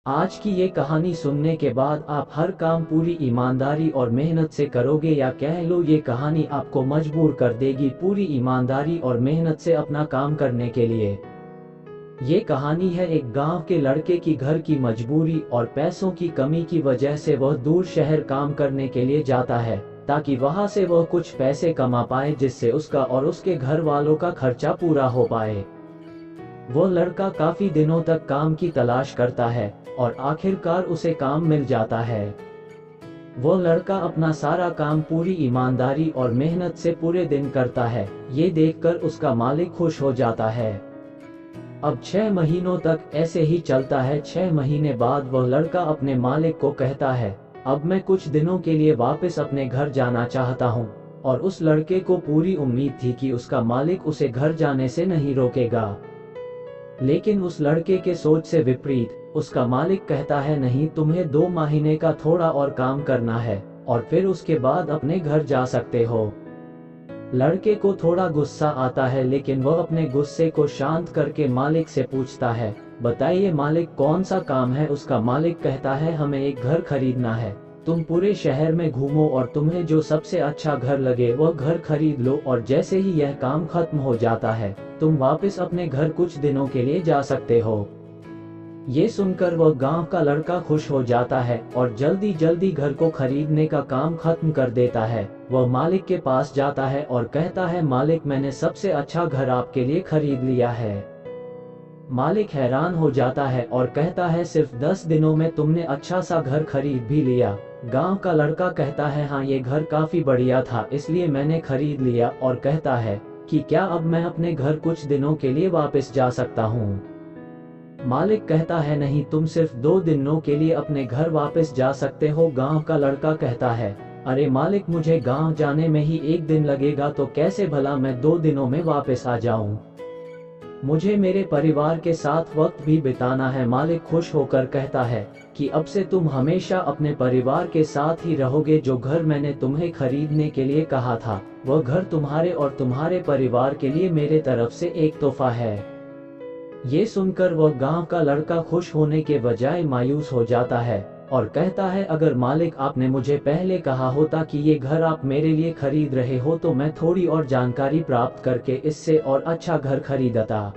आज की ये कहानी सुनने के बाद आप हर काम पूरी ईमानदारी और मेहनत से करोगे, या कह लो ये कहानी आपको मजबूर कर देगी पूरी ईमानदारी और मेहनत से अपना काम करने के लिए। ये कहानी है एक गांव के लड़के की घर की मजबूरी और पैसों की कमी की वजह से वह दूर शहर काम करने के लिए जाता है, ताकि वहां से वह कुछ पैसे कमा पाए जिससे उसका और उसके घर वालों का खर्चा पूरा हो पाए। वो लड़का काफी दिनों तक काम की तलाश करता है और आखिरकार उसे काम मिल जाता है। वो लड़का अपना सारा काम पूरी ईमानदारी और मेहनत से पूरे दिन करता है। ये देखकर उसका मालिक खुश हो जाता है। अब 6 महीनों तक ऐसे ही चलता है। 6 महीने बाद वह लड़का अपने मालिक को कहता है, अब मैं कुछ दिनों के लिए वापस अपने घर जाना चाहता हूँ। और उस लड़के को पूरी उम्मीद थी कि उसका मालिक उसे घर जाने से नहीं रोकेगा। लेकिन उस लड़के के सोच से विपरीत उसका मालिक कहता है, नहीं, तुम्हें 2 महीने का थोड़ा और काम करना है और फिर उसके बाद अपने घर जा सकते हो। लड़के को थोड़ा गुस्सा आता है, लेकिन वह अपने गुस्से को शांत करके मालिक से पूछता है, बताइए मालिक, कौन सा काम है। उसका मालिक कहता है, हमें एक घर खरीदना है। तुम पूरे शहर में घूमो और तुम्हें जो सबसे अच्छा घर लगे वह घर खरीद लो, और जैसे ही यह काम खत्म हो जाता है तुम वापस अपने घर कुछ दिनों के लिए जा सकते हो। ये सुनकर वह गांव का लड़का खुश हो जाता है और जल्दी जल्दी घर को खरीदने का काम खत्म कर देता है। वह मालिक के पास जाता है और कहता है, मालिक, मैंने सबसे अच्छा घर आपके लिए खरीद लिया है। मालिक हैरान हो जाता है और कहता है, सिर्फ 10 दिनों में तुमने अच्छा सा घर खरीद भी लिया। गांव का लड़का कहता है, हाँ, ये घर काफी बढ़िया था इसलिए मैंने खरीद लिया, और कहता है कि क्या अब मैं अपने घर कुछ दिनों के लिए वापस जा सकता हूँ। मालिक कहता है, नहीं, तुम सिर्फ 2 दिनों के लिए अपने घर वापस जा सकते हो। गांव का लड़का कहता है, अरे मालिक, मुझे गांव जाने में ही 1 दिन लगेगा, तो कैसे भला मैं 2 दिनों में वापस आ जाऊं। मुझे मेरे परिवार के साथ वक्त भी बिताना है। मालिक खुश होकर कहता है कि अब से तुम हमेशा अपने परिवार के साथ ही रहोगे। जो घर मैंने तुम्हें खरीदने के लिए कहा था वह घर तुम्हारे और तुम्हारे परिवार के लिए मेरे तरफ से एक तोहफा है। ये सुनकर वह गांव का लड़का खुश होने के बजाय मायूस हो जाता है और कहता है, अगर मालिक आपने मुझे पहले कहा होता कि ये घर आप मेरे लिए खरीद रहे हो तो मैं थोड़ी और जानकारी प्राप्त करके इससे और अच्छा घर खरीदता।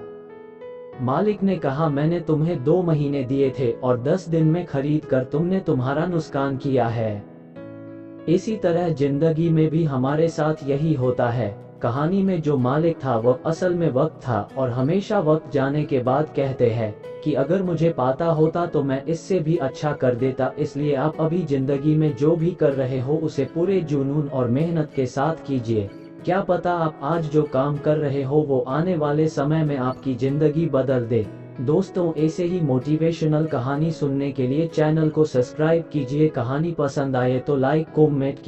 मालिक ने कहा, मैंने तुम्हें 2 महीने दिए थे और 10 दिन में खरीद कर तुमने तुम्हारा नुकसान किया है। इसी तरह जिंदगी में भी हमारे साथ यही होता है। कहानी में जो मालिक था वह असल में वक्त था, और हमेशा वक्त जाने के बाद कहते हैं कि अगर मुझे पता होता तो मैं इससे भी अच्छा कर देता। इसलिए आप अभी जिंदगी में जो भी कर रहे हो उसे पूरे जुनून और मेहनत के साथ कीजिए। क्या पता आप आज जो काम कर रहे हो वो आने वाले समय में आपकी जिंदगी बदल दे। दोस्तों, ऐसे ही मोटिवेशनल कहानी सुनने के लिए चैनल को सब्सक्राइब कीजिए। कहानी पसंद आए तो लाइक, कमेंट